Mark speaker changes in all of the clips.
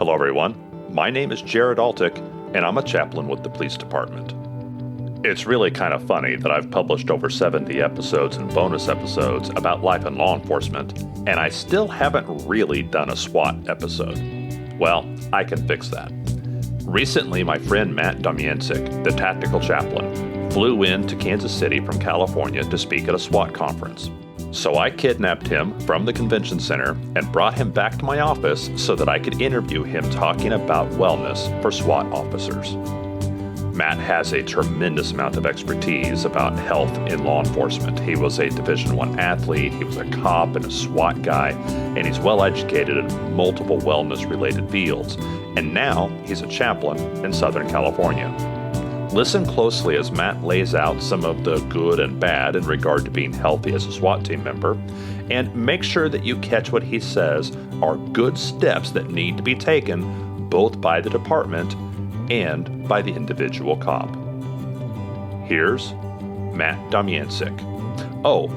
Speaker 1: Hello, everyone. My name is Jared Altick, and I'm a chaplain with the police department. It's really kind of funny that I've published over 70 episodes and bonus episodes about life in law enforcement, and I still haven't really done a SWAT episode. Well, I can fix that. Recently, my friend Matt Domyancic, the Tactical Chaplain, flew in to Kansas City from California to speak at a SWAT conference. So I kidnapped him from the convention center and brought him back to my office so that I could interview him talking about wellness for SWAT officers. Matt has a tremendous amount of expertise about health in law enforcement. He was a Division I athlete, he was a cop and a SWAT guy, and he's well educated in multiple wellness-related fields. And now he's a chaplain in Southern California. Listen closely as Matt lays out some of the good and bad in regard to being healthy as a SWAT team member, and make sure that you catch what he says are good steps that need to be taken both by the department and by the individual cop. Here's Matt Domyancic. Oh,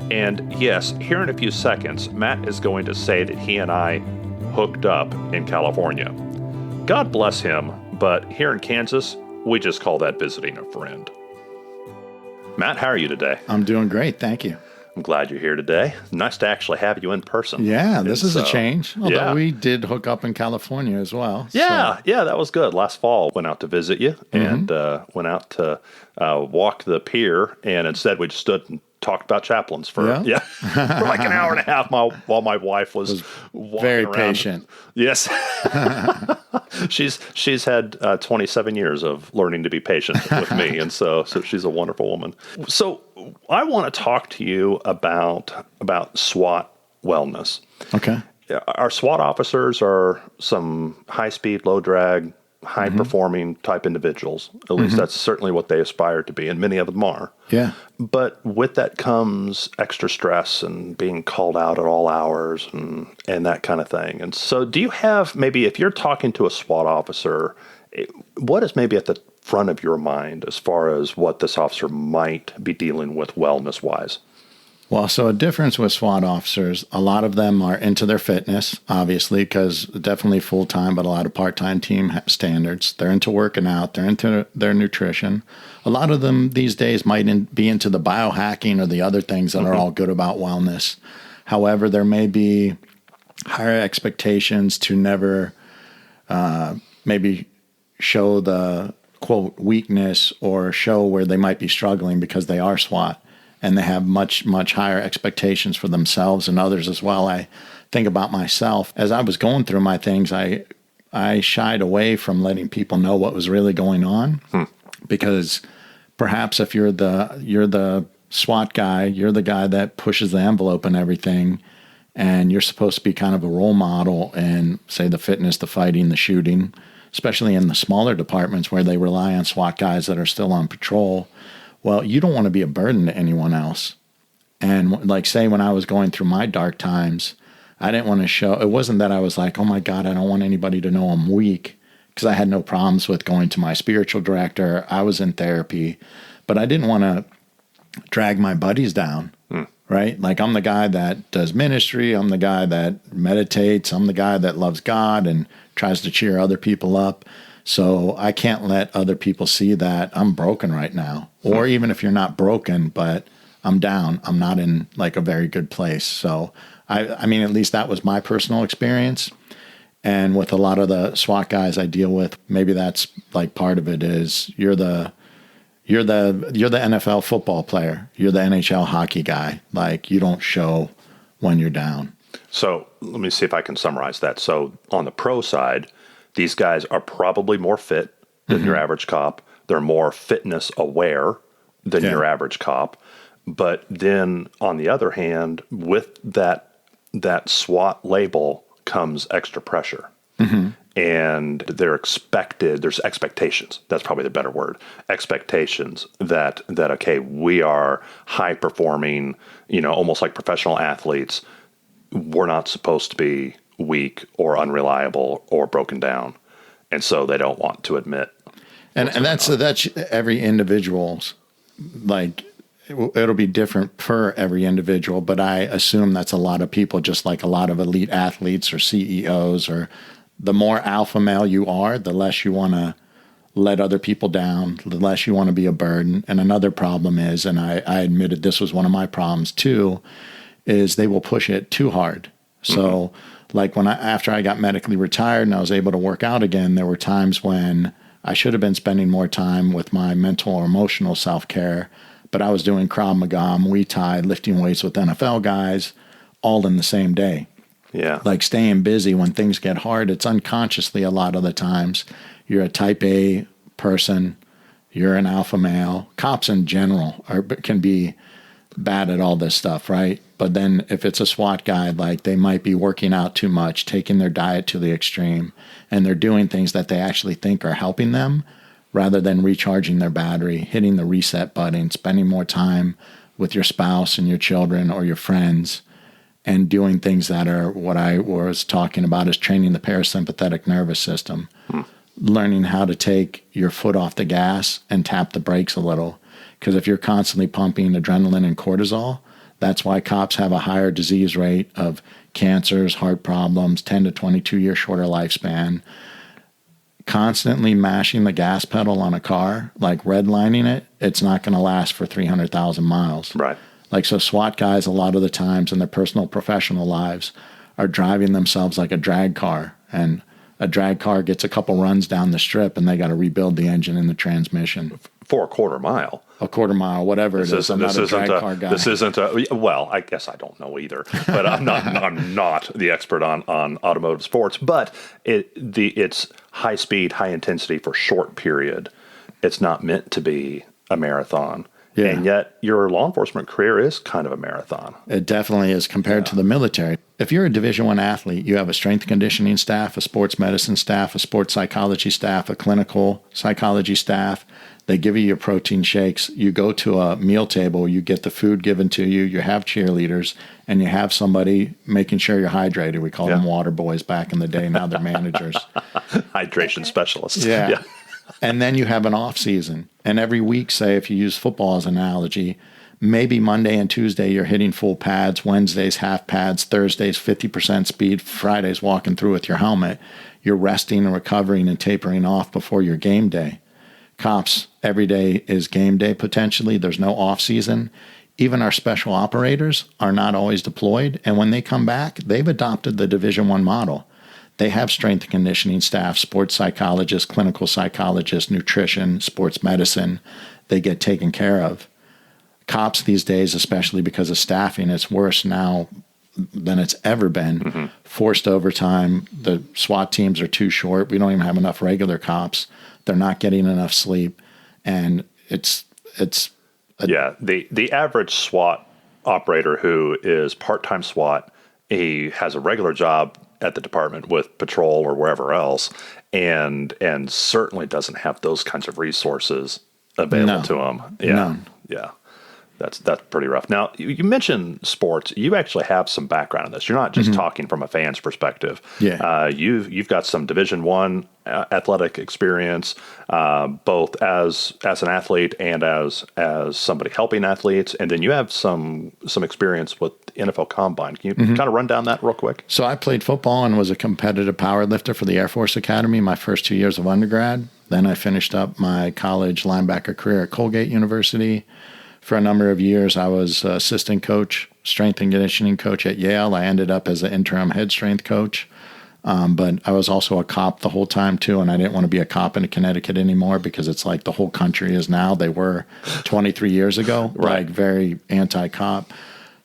Speaker 1: and yes, here in a few seconds, Matt is going to say that he and I hooked up in California. God bless him, but here in Kansas, we just call that visiting a friend. Matt, how are you today?
Speaker 2: I'm doing great, thank you.
Speaker 1: I'm glad you're here today. Nice to actually have you in person.
Speaker 2: Yeah, this is a change. Although we did hook up in California as well.
Speaker 1: Yeah, that was good. Last fall, went out to visit you and went out to walk the pier, and instead we just stood and talked about chaplains for for like an hour and a half while my wife was walking
Speaker 2: very
Speaker 1: around.
Speaker 2: patient.
Speaker 1: Yes. She's had 27 years of learning to be patient with me, and so she's a wonderful woman. So I want to talk to you about SWAT wellness.
Speaker 2: Okay.
Speaker 1: Our SWAT officers are some high-speed, low-drag, high-performing type individuals. At least that's certainly what they aspire to be, and many of them are.
Speaker 2: Yeah.
Speaker 1: But with that comes extra stress and being called out at all hours and that kind of thing. And so do you have, maybe if you're talking to a SWAT officer, what is maybe at the front of your mind as far as what this officer might be dealing with wellness-wise?
Speaker 2: Well, so a difference with SWAT officers, a lot of them are into their fitness, obviously, because definitely full-time, but a lot of part-time team have standards. They're into working out. They're into their nutrition. A lot of them these days might be into the biohacking or the other things that are all good about wellness. However, there may be higher expectations to never maybe show the, quote, weakness or show where they might be struggling because they are SWAT. And they have much, much higher expectations for themselves and others as well. I think about myself. As I was going through my things, I shied away from letting people know what was really going on. Because perhaps if you're the SWAT guy, you're the guy that pushes the envelope and everything, and you're supposed to be kind of a role model in, say, the fitness, the fighting, the shooting, especially in the smaller departments where they rely on SWAT guys that are still on patrol. Well, you don't want to be a burden to anyone else. And like, say, when I was going through my dark times, I didn't want to show, it wasn't that I was like, oh my God, I don't want anybody to know I'm weak, because I had no problems with going to my spiritual director. I was in therapy, but I didn't want to drag my buddies down, right? Like, I'm the guy that does ministry. I'm the guy that meditates. I'm the guy that loves God and tries to cheer other people up. So I can't let other people see that I'm broken right now. Or even if you're not broken, but I'm down, I'm not in like a very good place. So I mean, at least that was my personal experience. And with a lot of the SWAT guys I deal with, maybe that's like part of it is you're the NFL football player. You're the NHL hockey guy. Like, you don't show when you're down. So
Speaker 1: let me see if I can summarize that. So on the pro side, these guys are probably more fit than your average cop. They're more fitness aware than your average cop. But then on the other hand, with that SWAT label comes extra pressure. And there's expectations. That's probably the better word. Expectations that okay, we are high performing, almost like professional athletes. We're not supposed to be weak or unreliable or broken down. And so they don't want to admit.
Speaker 2: And that's every individual's, like, it'll be different for every individual, but I assume that's a lot of people, just like a lot of elite athletes or CEOs or the more alpha male you are, the less you want to let other people down, the less you want to be a burden. And another problem is, and I admitted this was one of my problems too, is they will push it too hard. So like after I got medically retired and I was able to work out again, there were times when I should have been spending more time with my mental or emotional self-care, but I was doing Krav Maga, Muay Thai, lifting weights with NFL guys all in the same day.
Speaker 1: Yeah.
Speaker 2: Like staying busy when things get hard, it's unconsciously a lot of the times. You're a type A person, you're an alpha male. Cops in general can be bad at all this stuff, right? But then if it's a SWAT guy, like they might be working out too much, taking their diet to the extreme, and they're doing things that they actually think are helping them rather than recharging their battery, hitting the reset button, spending more time with your spouse and your children or your friends, and doing things that are what I was talking about is training the parasympathetic nervous system, learning how to take your foot off the gas and tap the brakes a little. Because if you're constantly pumping adrenaline and cortisol, that's why cops have a higher disease rate of cancers, heart problems, 10 to 22 year shorter lifespan. Constantly mashing the gas pedal on a car, like redlining it, it's not going to last for 300,000 miles.
Speaker 1: Right.
Speaker 2: Like, so SWAT guys, a lot of the times in their personal professional lives, are driving themselves like a drag car. And a drag car gets a couple runs down the strip and they got to rebuild the engine and the transmission.
Speaker 1: For a quarter mile.
Speaker 2: A quarter mile, whatever it is. I'm not a drag car guy.
Speaker 1: This isn't well, I guess I don't know either, but I'm not the expert on automotive sports, but it's high speed, high intensity for short period. It's not meant to be a marathon. Yeah. And yet your law enforcement career is kind of a marathon.
Speaker 2: It definitely is compared to the military. If you're a Division I athlete, you have a strength conditioning staff, a sports medicine staff, a sports psychology staff, a clinical psychology staff. They give you your protein shakes. You go to a meal table, you get the food given to you, you have cheerleaders, and you have somebody making sure you're hydrated. We call them water boys back in the day. Now they're managers.
Speaker 1: Hydration specialists.
Speaker 2: Yeah. And then you have an off season. And every week, say, if you use football as an analogy, maybe Monday and Tuesday you're hitting full pads, Wednesdays half pads, Thursdays 50% speed, Fridays walking through with your helmet. You're resting and recovering and tapering off before your game day. Cops, every day is game day potentially. There's no off season. Even our special operators are not always deployed. And when they come back, they've adopted the Division I model. They have strength and conditioning staff, sports psychologists, clinical psychologists, nutrition, sports medicine. They get taken care of. Cops these days, especially because of staffing, it's worse now than it's ever been. Forced overtime. The SWAT teams are too short. We don't even have enough regular cops. They're not getting enough sleep. And
Speaker 1: the average SWAT operator who is part-time SWAT, he has a regular job at the department with patrol or wherever else, and certainly doesn't have those kinds of resources available to him. Yeah.
Speaker 2: None.
Speaker 1: Yeah. That's pretty rough. Now, you mentioned sports. You actually have some background in this. You're not just talking from a fan's perspective.
Speaker 2: Yeah.
Speaker 1: You've got some Division I athletic experience, both as an athlete and as somebody helping athletes, and then you have some experience with the NFL Combine. Can you kind of run down that real quick?
Speaker 2: So I played football and was a competitive power lifter for the Air Force Academy my first 2 years of undergrad. Then I finished up my college linebacker career at Colgate University. For a number of years, I was assistant coach, strength and conditioning coach at Yale. I ended up as an interim head strength coach. But I was also a cop the whole time, too, and I didn't want to be a cop in Connecticut anymore because it's like the whole country is now. They were 23 years ago,
Speaker 1: right.
Speaker 2: Like very anti-cop.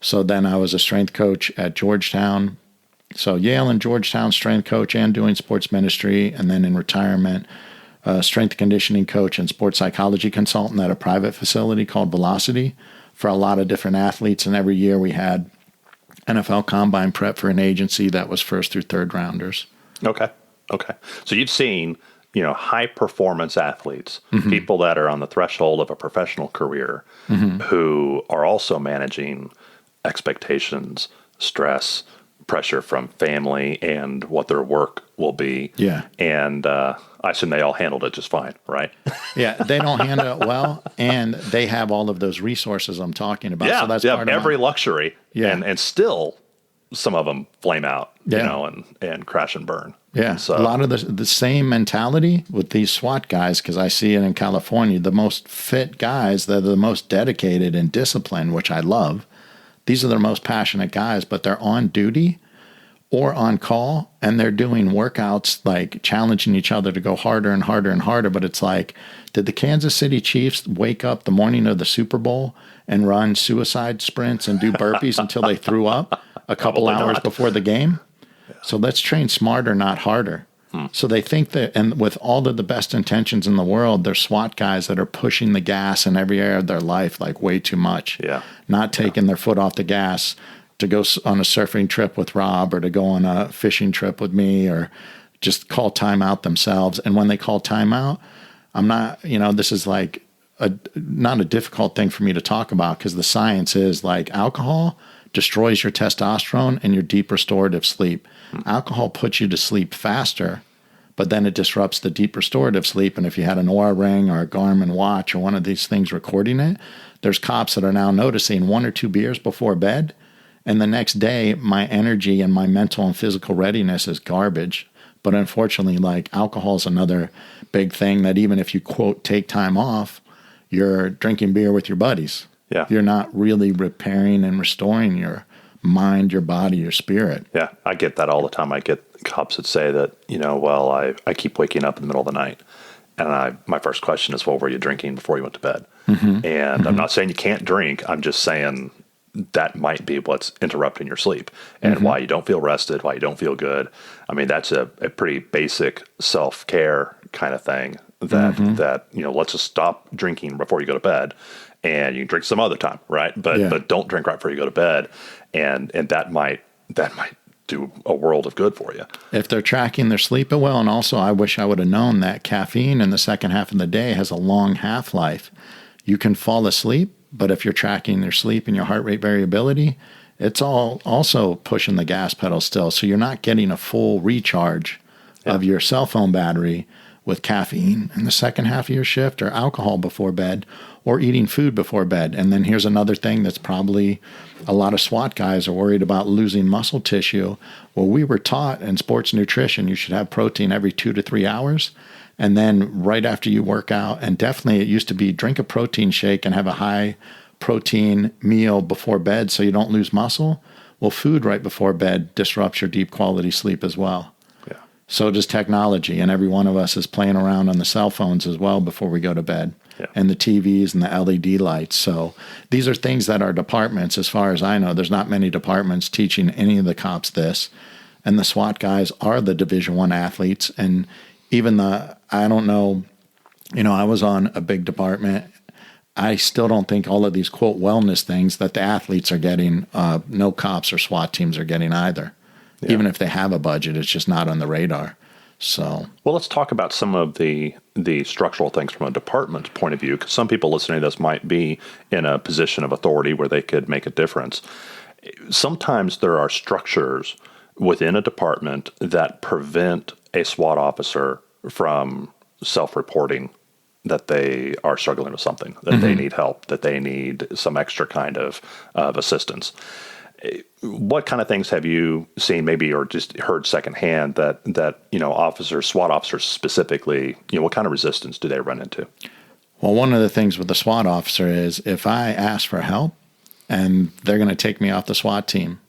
Speaker 2: So then I was a strength coach at Georgetown. So Yale and Georgetown strength coach and doing sports ministry, and then in retirement, strength and conditioning coach and sports psychology consultant at a private facility called Velocity for a lot of different athletes. And every year we had NFL Combine prep for an agency that was first through third rounders.
Speaker 1: Okay. So you've seen, high performance athletes, people that are on the threshold of a professional career, who are also managing expectations, stress, pressure from family, and what their work will be.
Speaker 2: Yeah.
Speaker 1: And I assume they all handled it just fine, right?
Speaker 2: Yeah, they don't handle it well, and they have all of those resources I'm talking about.
Speaker 1: Yeah,
Speaker 2: so that's
Speaker 1: they
Speaker 2: part
Speaker 1: have
Speaker 2: of
Speaker 1: every luxury,
Speaker 2: Yeah.
Speaker 1: and still some of them flame out,
Speaker 2: Yeah.
Speaker 1: you know, and crash and burn.
Speaker 2: Yeah,
Speaker 1: So
Speaker 2: a lot of the same mentality with these SWAT guys, because I see it in California. The most fit guys, they're the most dedicated and disciplined, which I love. These are the most passionate guys, but they're on duty or on call, and they're doing workouts, like challenging each other to go harder and harder and harder. But it's like, did the Kansas City Chiefs wake up the morning of the Super Bowl and run suicide sprints and do burpees until they threw up a couple
Speaker 1: Probably
Speaker 2: hours
Speaker 1: not.
Speaker 2: before the game? So let's train smarter, not harder. So they think that, and with all of the best intentions in the world, they're SWAT guys that are pushing the gas in every area of their life, like way too much.
Speaker 1: Yeah.
Speaker 2: Not taking their foot off the gas to go on a surfing trip with Rob or to go on a fishing trip with me, or just call timeout themselves. And when they call timeout, I'm not, this is like not a difficult thing for me to talk about, because the science is like alcohol destroys your testosterone and your deep restorative sleep. Alcohol puts you to sleep faster, but then it disrupts the deep restorative sleep. And if you had an Oura Ring or a Garmin watch or one of these things recording it, there's cops that are now noticing 1 or 2 beers before bed, and the next day my energy and my mental and physical readiness is garbage. But unfortunately, like, alcohol is another big thing that even if you, quote, take time off, you're drinking beer with your buddies.
Speaker 1: Yeah.
Speaker 2: You're not really repairing and restoring your mind, your body, your spirit.
Speaker 1: Yeah, I get that all the time. I get cops that say that, well, I keep waking up in the middle of the night. And my first question is, well, were you drinking before you went to bed? And I'm not saying you can't drink. I'm just saying that might be what's interrupting your sleep and why you don't feel rested, why you don't feel good. I mean, that's a pretty basic self-care kind of thing that let's just stop drinking before you go to bed. And you can drink some other time, right? But don't drink right before you go to bed, and that might do a world of good for you
Speaker 2: if they're tracking their sleep well. And also, I wish I would have known that caffeine in the second half of the day has a long half-life. You can fall asleep, but if you're tracking your sleep and your heart rate variability, it's all also pushing the gas pedal still. So you're not getting a full recharge of your cell phone battery with caffeine in the second half of your shift, or alcohol before bed, or eating food before bed. And then here's another thing that's probably a lot of SWAT guys are worried about: losing muscle tissue. Well, we were taught in sports nutrition you should have protein every 2 to 3 hours. And then right after you work out, and definitely it used to be drink a protein shake and have a high protein meal before bed so you don't lose muscle. Well, food right before bed disrupts your deep quality sleep as well. So does technology, and every one of us is playing around on the cell phones as well before we go to bed, and the TVs and the LED lights. So these are things that our departments, as far as I know, there's not many departments teaching any of the cops this. And the SWAT guys are the Division I athletes. And even I don't know, I was on a big department. I still don't think all of these, quote, wellness things that the athletes are getting, no cops or SWAT teams are getting either. Yeah. Even if they have a budget, it's just not on the radar. So,
Speaker 1: well, let's talk about some of the structural things from a department's point of view, because some people listening to this might be in a position of authority where they could make a difference. Sometimes there are structures within a department that prevent a SWAT officer from self-reporting that they are struggling with something, that they need help, that they need some extra kind of assistance. What kind of things have you seen, maybe, or just heard secondhand that officers, SWAT officers specifically, what kind of resistance do they run into?
Speaker 2: Well, one of the things with the SWAT officer is if I ask for help and they're going to take me off the SWAT team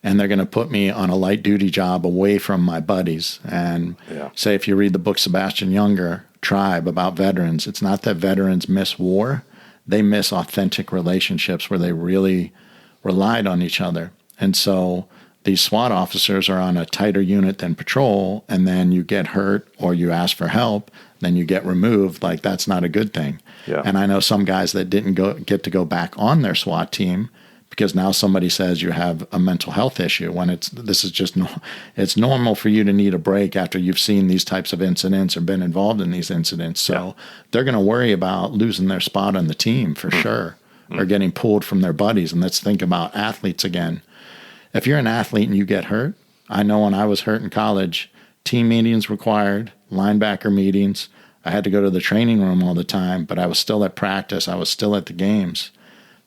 Speaker 2: and they're going to put me on a light duty job away from my buddies, and say, if you read the book Sebastian Junger, Tribe, about veterans, it's not that veterans miss war. They miss authentic relationships where they really relied on each other. And so these SWAT officers are on a tighter unit than patrol, and then you get hurt or you ask for help, then you get removed. Like, that's not a good thing. Yeah. And I know some guys that didn't get to go back on their SWAT team because now somebody says you have a mental health issue, when it's normal for you to need a break after you've seen these types of incidents or been involved in these incidents. So they're going to worry about losing their spot on the team for sure. Or getting pulled from their buddies. And let's think about athletes again. If you're an athlete and you get hurt, I know when I was hurt in college, team meetings required, linebacker meetings. I had to go to the training room all the time, but I was still at practice. I was still at the games.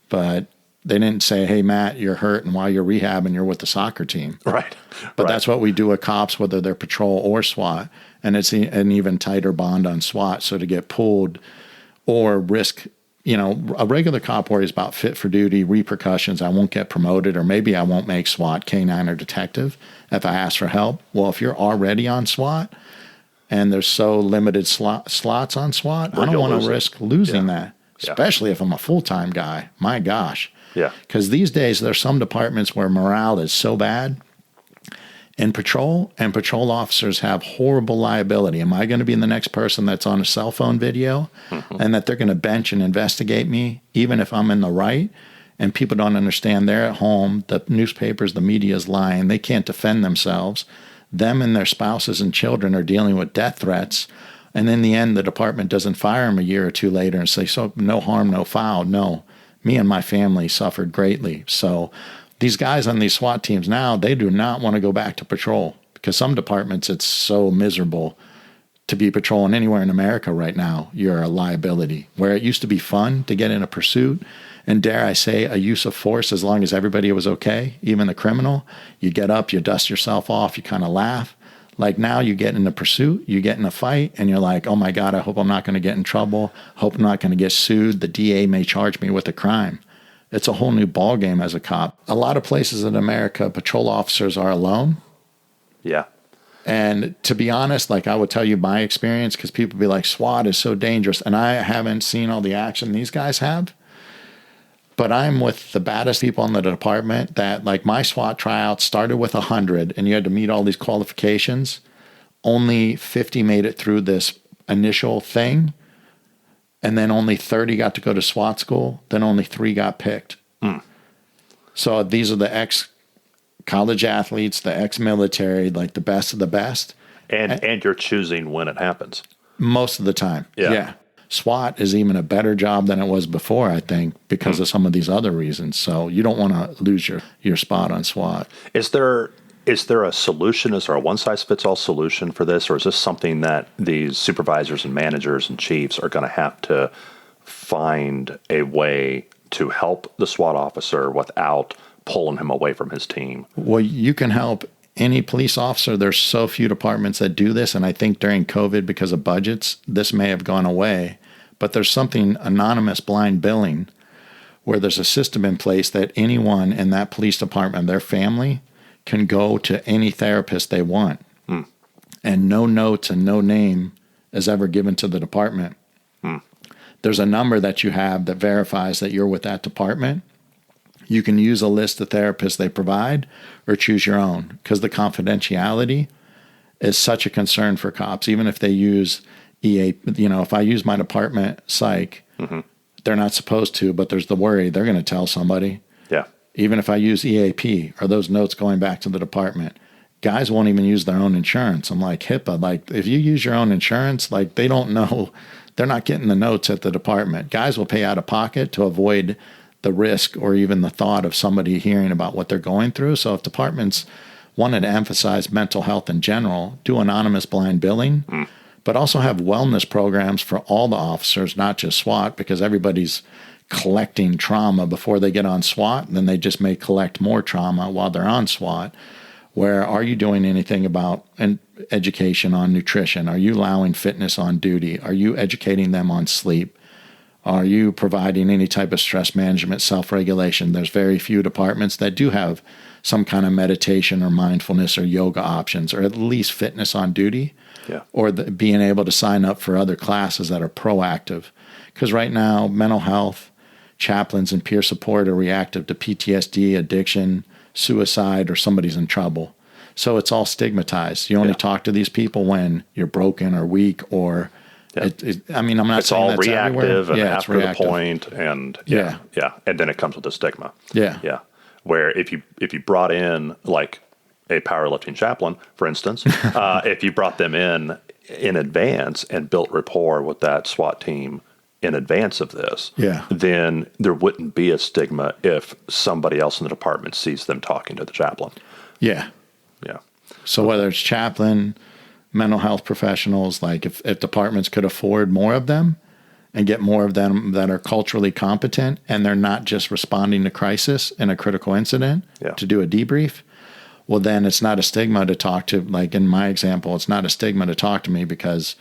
Speaker 2: But They didn't say, hey, Matt, you're hurt, and while you're rehabbing, you're with the soccer team.
Speaker 1: Right.
Speaker 2: But that's what we do with cops, whether they're patrol or SWAT. And it's an even tighter bond on SWAT. So to get pulled or risk, a regular cop worries about fit for duty, repercussions. I won't get promoted, or maybe I won't make SWAT, K-9, or detective if I ask for help. Well, if you're already on SWAT and there's so limited slots on SWAT, I don't want to risk losing that, especially if I'm a full-time guy. My gosh.
Speaker 1: Yeah.
Speaker 2: Because these days there's some departments where morale is so bad in patrol, and patrol officers have horrible liability. Am I going to be the next person that's on a cell phone video and that they're going to bench and investigate me even if I'm in the right? And people don't understand they're at home. The newspapers, the media is lying. They can't defend themselves. Them and their spouses and children are dealing with death threats. And in the end, the department doesn't fire them a year or two later and say, so no harm, no foul. No. Me and my family suffered greatly. So these guys on these SWAT teams now, they do not want to go back to patrol because some departments, it's so miserable to be patrolling anywhere in America right now. You're a liability. Where it used to be fun to get in a pursuit and, dare I say, a use of force as long as everybody was okay, even the criminal. You get up, you dust yourself off, you kind of laugh. Like now you get in a pursuit, you get in a fight, and you're like, oh my God, I hope I'm not going to get in trouble. Hope I'm not going to get sued. The DA may charge me with a crime. It's a whole new ballgame as a cop. A lot of places in America, patrol officers are alone.
Speaker 1: Yeah.
Speaker 2: And to be honest, like I would tell you my experience, because people be like, SWAT is so dangerous. And I haven't seen all the action these guys have. But I'm with the baddest people in the department that, like, my SWAT tryout started with 100 and you had to meet all these qualifications. Only 50 made it through this initial thing. And then only 30 got to go to SWAT school. Then only 3 got picked. So these are the ex-college athletes, the ex-military, like the best of the best.
Speaker 1: And you're choosing when it happens.
Speaker 2: Most of the time. Yeah. SWAT is even a better job than it was before, I think, because of some of these other reasons. So you don't want to lose your spot on SWAT.
Speaker 1: Is there a solution? Is there a one-size-fits-all solution for this? Or is this something that these supervisors and managers and chiefs are going to have to find a way to help the SWAT officer without pulling him away from his team?
Speaker 2: Well, you can help any police officer. There's so few departments that do this, and I think during COVID, because of budgets, this may have gone away. But there's something, anonymous blind billing, where there's a system in place that anyone in that police department, their family, can go to any therapist they want. And no notes and no name is ever given to the department. There's a number that you have that verifies that you're with that department. You can use a list of therapists they provide or choose your own, because the confidentiality is such a concern for cops. Even if they use if I use my department psych, they're not supposed to, but there's the worry they're going to tell somebody.
Speaker 1: Yeah.
Speaker 2: Even if I use EAP, are those notes going back to the department? Guys won't even use their own insurance. I'm like, HIPAA, like if you use your own insurance, like they don't know, they're not getting the notes at the department. Guys will pay out of pocket to avoid the risk or even the thought of somebody hearing about what they're going through. So if departments wanted to emphasize mental health in general, do anonymous blind billing, but also have wellness programs for all the officers, not just SWAT, because everybody's collecting trauma before they get on SWAT, and then they just may collect more trauma while they're on SWAT. Where are you doing anything about education on nutrition? Are you allowing fitness on duty? Are you educating them on sleep? Are you providing any type of stress management, self-regulation? There's very few departments that do have some kind of meditation or mindfulness or yoga options, or at least fitness on duty, or being able to sign up for other classes that are proactive. Because right now, mental health, chaplains, and peer support are reactive to PTSD, addiction, suicide, or somebody's in trouble. So it's all stigmatized. You only talk to these people when you're broken or weak, or I'm not
Speaker 1: it's
Speaker 2: saying
Speaker 1: all
Speaker 2: that's
Speaker 1: reactive
Speaker 2: everywhere.
Speaker 1: and after
Speaker 2: reactive.
Speaker 1: the point, and and then it comes with the stigma. Where if you brought in like a powerlifting chaplain, for instance, if you brought them in advance and built rapport with that SWAT team in advance of this, then there wouldn't be a stigma if somebody else in the department sees them talking to the chaplain.
Speaker 2: So whether it's chaplain, mental health professionals, like if departments could afford more of them, and get more of them that are culturally competent and they're not just responding to crisis in a critical incident to do a debrief, well, then it's not a stigma to talk to, like in my example, it's not a stigma to talk to me because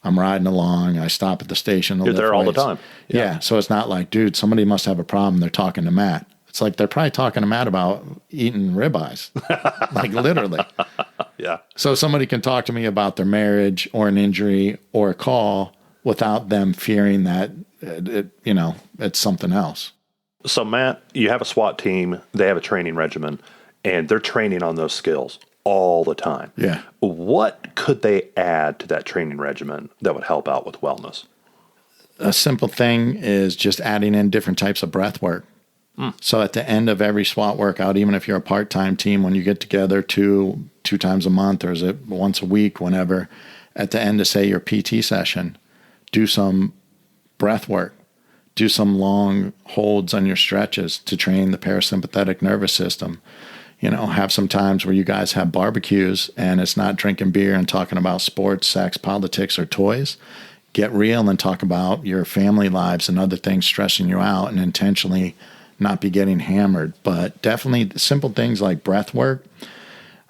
Speaker 2: I'm riding along, I stop at the station.
Speaker 1: You're there all the time.
Speaker 2: Yeah. So it's not like, dude, somebody must have a problem. They're talking to Matt. It's like they're probably talking to Matt about eating ribeyes, like literally.
Speaker 1: Yeah.
Speaker 2: So somebody can talk to me about their marriage or an injury or a call without them fearing that, it's something else.
Speaker 1: So, Matt, you have a SWAT team. They have a training regimen, and they're training on those skills all the time.
Speaker 2: Yeah.
Speaker 1: What could they add to that training regimen that would help out with wellness?
Speaker 2: A simple thing is just adding in different types of breath work. So at the end of every SWAT workout, even if you're a part-time team, when you get together two times a month, or is it once a week, whenever, at the end of, say, your PT session, do some breath work. Do some long holds on your stretches to train the parasympathetic nervous system. Have some times where you guys have barbecues and it's not drinking beer and talking about sports, sex, politics, or toys. Get real and talk about your family lives and other things stressing you out, and intentionally not be getting hammered. But definitely simple things like breath work.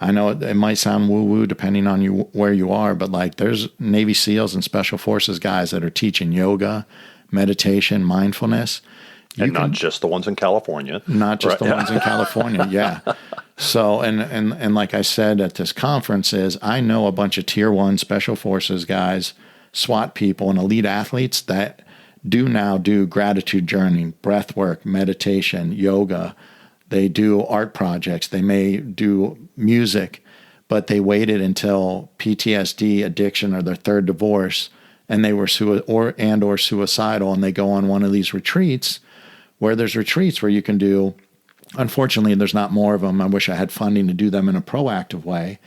Speaker 2: I know it might sound woo-woo depending on where you are, but like there's Navy SEALs and Special Forces guys that are teaching yoga, meditation, mindfulness.
Speaker 1: And not just the ones in California.
Speaker 2: Not just the ones in California, yeah. So, and like I said at this conference is, I know a bunch of Tier 1 Special Forces guys, SWAT people, and elite athletes that do gratitude journaling, breath work, meditation, yoga. They do art projects. They may do music, but they waited until PTSD, addiction, or their third divorce, and they were suicidal, and they go on one of these retreats where there's retreats where you can do, unfortunately, there's not more of them. I wish I had funding to do them in a proactive way.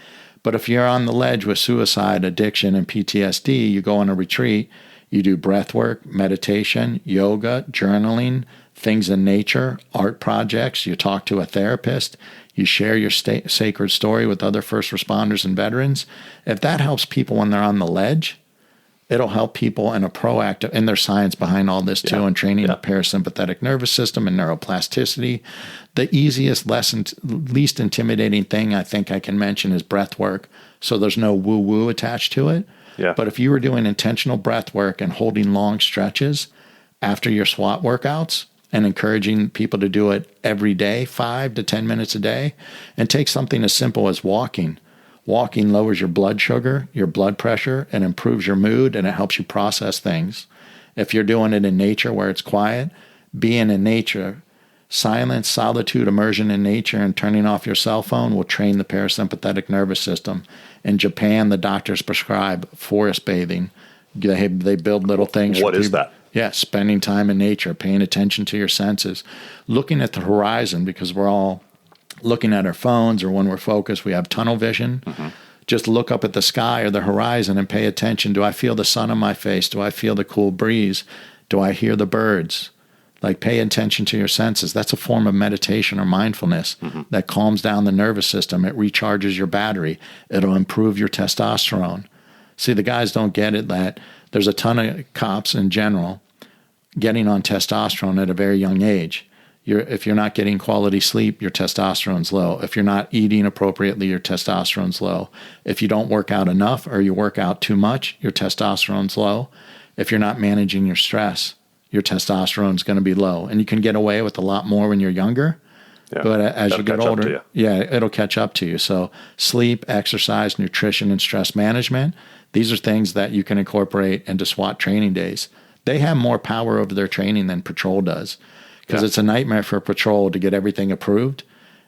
Speaker 2: But if you're on the ledge with suicide, addiction, and PTSD, you go on a retreat, you do breath work, meditation, yoga, journaling, things in nature, art projects, you talk to a therapist, you share your sacred story with other first responders and veterans. If that helps people when they're on the ledge, it'll help people in a proactive, and there's science behind all this too, and training the parasympathetic nervous system and neuroplasticity. The easiest, least intimidating thing I think I can mention is breath work. So there's no woo-woo attached to it.
Speaker 1: Yeah.
Speaker 2: But if you were doing intentional breath work and holding long stretches after your SWAT workouts and encouraging people to do it every day, 5 to 10 minutes a day, and take something as simple as walking. Walking lowers your blood sugar, your blood pressure, and improves your mood, and it helps you process things. If you're doing it in nature where it's quiet, being in nature, silence, solitude, immersion in nature, and turning off your cell phone will train the parasympathetic nervous system. In Japan, the doctors prescribe forest bathing. They build little things.
Speaker 1: What is that?
Speaker 2: Yeah, spending time in nature, paying attention to your senses, looking at the horizon, because we're all looking at our phones, or when we're focused, we have tunnel vision. Just look up at the sky or the horizon and pay attention. Do I feel the sun on my face? Do I feel the cool breeze? Do I hear the birds? Like, pay attention to your senses. That's a form of meditation or mindfulness that calms down the nervous system. It recharges your battery. It'll improve your testosterone. See, the guys don't get it that there's a ton of cops in general getting on testosterone at a very young age. If you're not getting quality sleep, your testosterone's low. If you're not eating appropriately, your testosterone's low. If you don't work out enough or you work out too much, your testosterone's low. If you're not managing your stress, your testosterone's going to be low. And you can get away with a lot more when you're younger. Yeah, but as you get older, it'll catch up to you. So sleep, exercise, nutrition, and stress management, these are things that you can incorporate into SWAT training days. They have more power over their training than patrol does, because it's a nightmare for a patrol to get everything approved.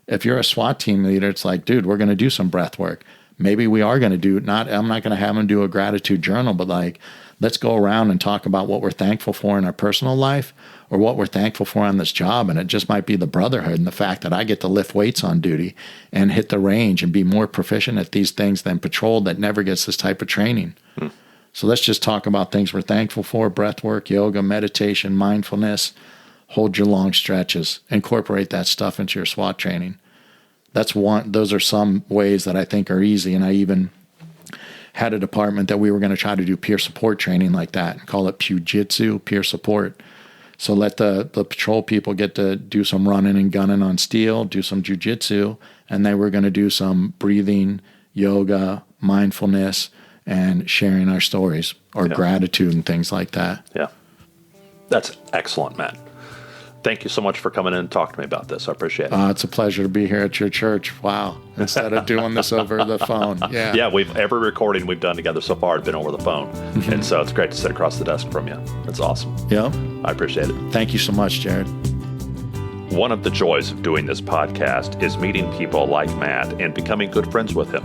Speaker 2: If you're a SWAT team leader, it's like, dude, we're going to do some breath work. Maybe we are going to do, I'm not going to have them do a gratitude journal, but like, let's go around and talk about what we're thankful for in our personal life or what we're thankful for on this job. And it just might be the brotherhood and the fact that I get to lift weights on duty and hit the range and be more proficient at these things than patrol that never gets this type of training. So let's just talk about things we're thankful for: breath work, yoga, meditation, mindfulness. Hold your long stretches. Incorporate that stuff into your SWAT training. Those are some ways that I think are easy. And I even had a department that we were going to try to do peer support training like that, call it Pujitsu, peer support. So let the patrol people get to do some running and gunning on steel, do some jujitsu, and they were going to do some breathing, yoga, mindfulness, and sharing our stories or gratitude and things like that.
Speaker 1: Yeah. That's excellent, Matt. Thank you so much for coming in and talking to me about this. I appreciate it.
Speaker 2: It's a pleasure to be here at your church. Wow. Instead of doing this over the phone. Yeah.
Speaker 1: Yeah, every recording we've done together so far has been over the phone. And so it's great to sit across the desk from you. It's awesome.
Speaker 2: Yeah.
Speaker 1: I appreciate it.
Speaker 2: Thank you so much, Jared.
Speaker 1: One of the joys of doing this podcast is meeting people like Matt and becoming good friends with him.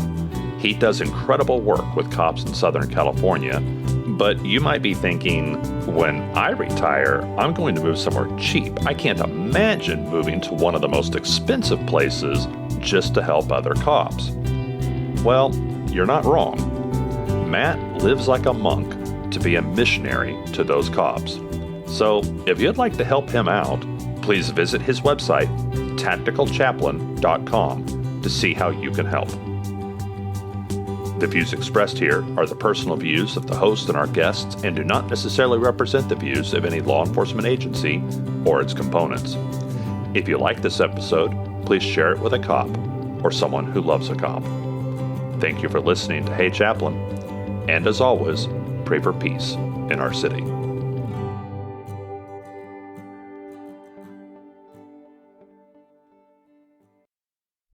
Speaker 1: He does incredible work with cops in Southern California, but you might be thinking, when I retire, I'm going to move somewhere cheap. I can't imagine moving to one of the most expensive places just to help other cops. Well, you're not wrong. Matt lives like a monk to be a missionary to those cops. So if you'd like to help him out, please visit his website, tacticalchaplain.com, to see how you can help. The views expressed here are the personal views of the host and our guests and do not necessarily represent the views of any law enforcement agency or its components. If you like this episode, please share it with a cop or someone who loves a cop. Thank you for listening to Hey Chaplain, and as always, pray for peace in our city.